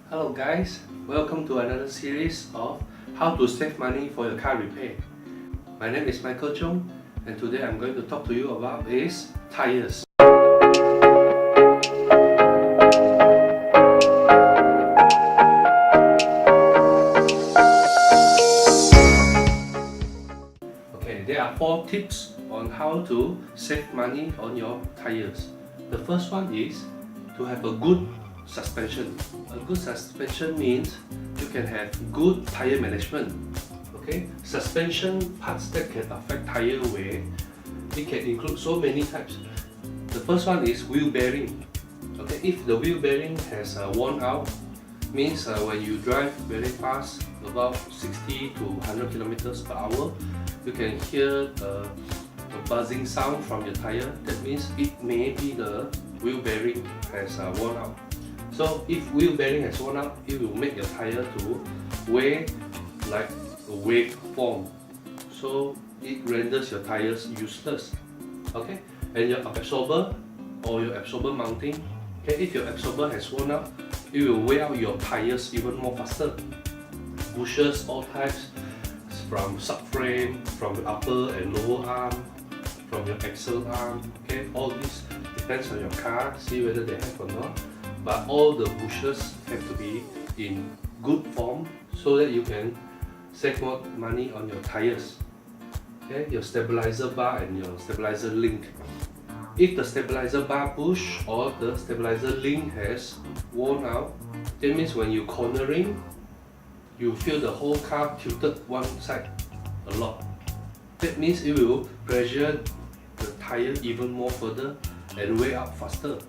Hello guys, welcome to another series of how to save money for your car repair. My name is Michael Chung and today I'm going to talk to you about is tires. Okay, there are 4 tips on how to save money on your tires. The first one is to have a good suspension. A good suspension means you can have good tire management. Okay, suspension parts that can affect tire wear, it can include so many types. The first one is wheel bearing. Okay, if the wheel bearing has worn out, means when you drive very fast, about 60 to 100 kilometers per hour, you can hear a buzzing sound from your tire. That means it may be the wheel bearing has worn out. So if wheel bearing has worn out, it will make your tire to wear like a wave form. So it renders your tires useless. Okay, and your absorber or your absorber mounting. Okay, if your absorber has worn out, it will wear out your tires even more faster. Bushes, all types, from subframe, from the upper and lower arm, from your axle arm. Okay, all this depends on your car. See whether they have or not. But all the bushes have to be in good form so that you can save more money on your tires. Okay, your stabilizer bar and your stabilizer link. If the stabilizer bar bush or the stabilizer link has worn out, that means when you're cornering, you feel the whole car tilted one side a lot. That means it will pressure the tire even more further and wear out faster.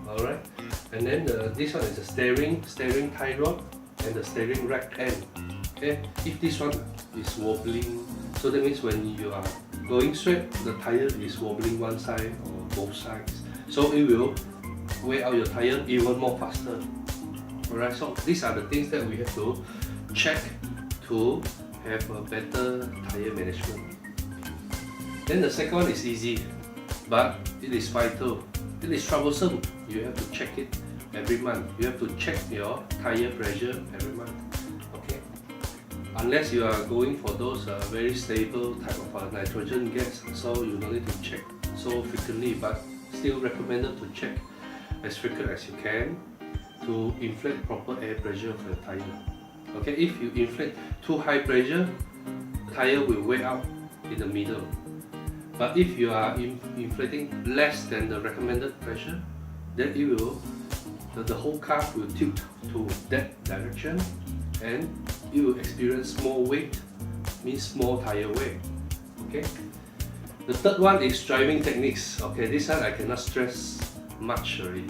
Alright, and then this one is the steering tie rod and the steering rack end. Okay, if this one is wobbling, so that means when you are going straight, the tire is wobbling one side or both sides, so it will wear out your tire even more faster. Alright, so these are the things that we have to check to have a better tire management. Then the second one is easy, but it is vital. It is troublesome. You have to check it every month. You have to check your tire pressure every month. Okay. Unless you are going for those very stable type of nitrogen gas, so you don't need to check so frequently, but still recommended to check as frequent as you can to inflate proper air pressure for your tire. Okay, if you inflate too high pressure, the tire will wear out in the middle. But if you are inflating less than the recommended pressure, then it will, the whole car will tilt to that direction and you will experience more weight, means more tire wear. Okay. The third one is driving techniques. Okay, this one I cannot stress much already.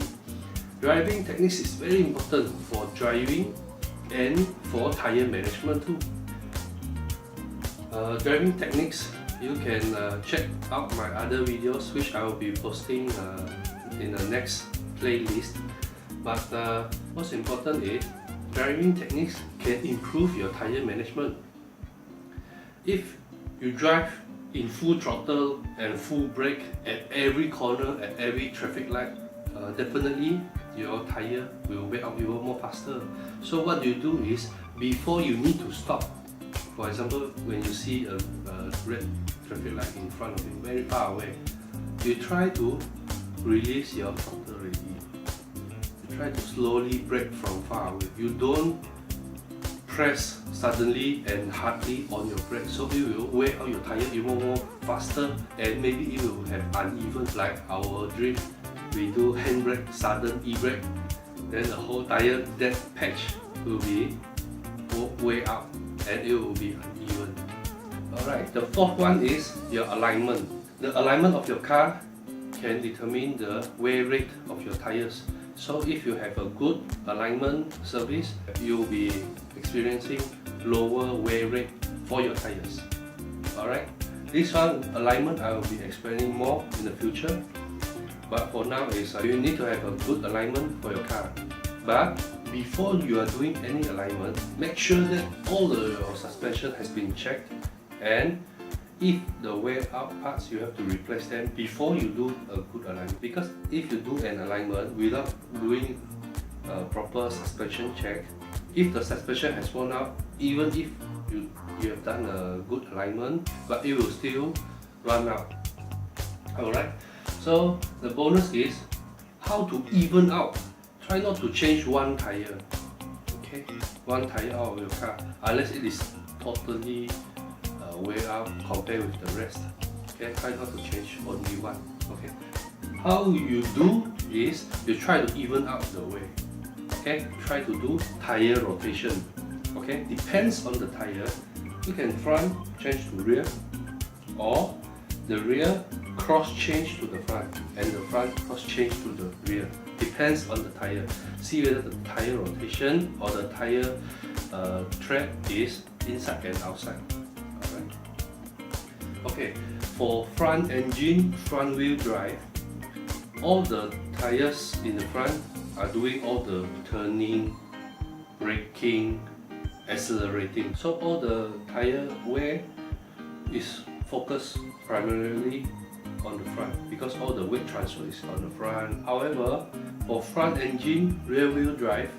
Driving techniques is very important for driving and for tire management too. Driving techniques, you can check out my other videos which I will be posting in the next playlist. But what's important is driving techniques can improve your tire management. If you drive in full throttle and full brake at every corner, at every traffic light, definitely your tire will wear out even more faster. So what you do is, before you need to stop, for example, when you see a red traffic light in front of you, very far away, you try to release your throttle already. You try to slowly brake from far away. You don't press suddenly and hardly on your brake, so it will wear out your tire even more faster, and maybe it will have uneven, like our drift. We do handbrake, sudden e-brake, then the whole tire, that patch will be wear out and it will be uneven. Alright, the fourth one is your alignment. The alignment of your car can determine the wear rate of your tires. So if you have a good alignment service, you will be experiencing lower wear rate for your tires. Alright, this one, alignment, I will be explaining more in the future. But for now is you need to have a good alignment for your car. But before you are doing any alignment, make sure that all your suspension has been checked, and if the wear out parts, you have to replace them before you do a good alignment. Because if you do an alignment without doing a proper suspension check. If the suspension has worn out, even if you have done a good alignment, but it will still run out. Alright, so the bonus is how to even out. Try not to change one tire. Okay, one tire out of your car unless it is totally wear out compared with the rest. Okay, try not to change only one. Okay, how you do is you try to even out the way. Okay, try to do tire rotation. Okay, depends on the tire. You can front change to rear, or the rear cross change to the front, and the front cross change to the rear. Depends on the tire. See whether the tire rotation or the tire tread is inside and outside. Alright. Okay, for front engine, front wheel drive, all the tires in the front are doing all the turning, braking, accelerating. So all the tire wear is focused primarily on the front because all the weight transfer is on the front. However, for front engine, rear wheel drive,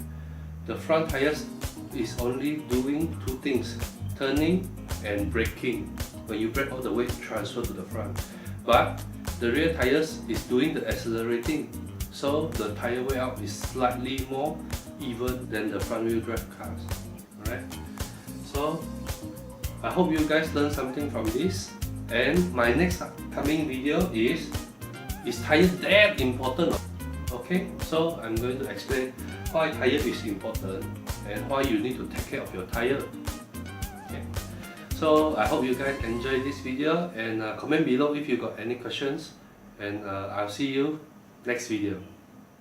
the front tires is only doing two things: turning and braking. When you brake, all the weight transfer to the front. But the rear tires is doing the accelerating, so the tire wear out is slightly more even than the front wheel drive cars. Alright, so I hope you guys learned something from this. And my next upcoming video is tire that important? Okay, so I'm going to explain why tire is important and why you need to take care of your tire. Okay. So I hope you guys enjoyed this video, and comment below if you got any questions, and I'll see you next video.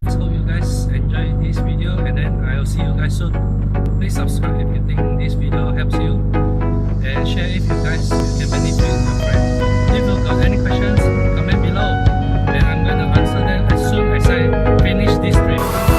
So hope you guys enjoyed this video, and then I'll see you guys soon. Please subscribe if you think this video helps you, and share if you guys can benefit your friends. If you got any questions, comment below, and I'm going to answer them as soon as I finish this trip.